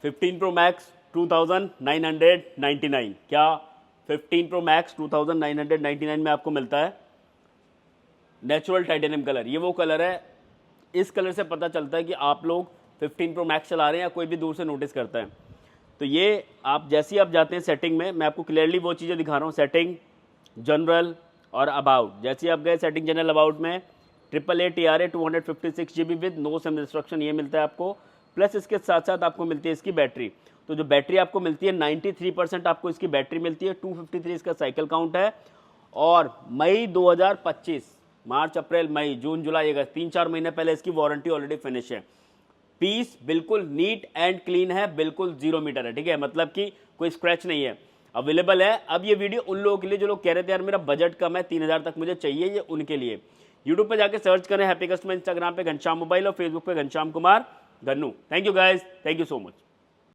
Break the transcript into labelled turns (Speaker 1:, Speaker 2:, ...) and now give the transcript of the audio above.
Speaker 1: 15 Pro Max 2999, क्या 15 Pro Max 2999 में आपको मिलता है नेचुरल टाइटेनियम कलर। ये वो कलर है, इस कलर से पता चलता है कि आप लोग 15 Pro Max चला रहे हैं या कोई भी दूर से नोटिस करता है। तो ये आप जैसे ही आप जाते हैं सेटिंग में, मैं आपको क्लियरली वो चीज़ें दिखा रहा हूँ, सेटिंग, जनरल और अबाउट। जैसे ही आप गए सेटिंग, जनरल, अबाउट में AAA TRA 256 GB with no SIM instruction ये मिलता है आपको। प्लस इसके साथ साथ आपको मिलती है इसकी बैटरी। तो जो बैटरी आपको मिलती है 93% आपको इसकी बैटरी मिलती है, 253 इसका साइकिल काउंट है। और मई 2025, मार्च, अप्रैल, मई, जून, जुलाई, अगस्त, 3-4 महीने पहले इसकी वारंटी ऑलरेडी फिनिश है। पीस बिल्कुल नीट एंड क्लीन है, बिल्कुल 0 मीटर है, ठीक है, मतलब कि कोई स्क्रैच नहीं है। अवेलेबल है। अब ये वीडियो उन लोगों के लिए जो लोग कह रहे थे यार मेरा बजट कम है, 3000 तक मुझे चाहिए, ये उनके लिए। यूट्यूब पे जाके सर्च करें हैप्पी कस्टमर, इंस्टाग्राम पे घनश्याम मोबाइल और फेसबुक पे Ghanshyam Kumar Gannu. Thank you guys, thank you so much.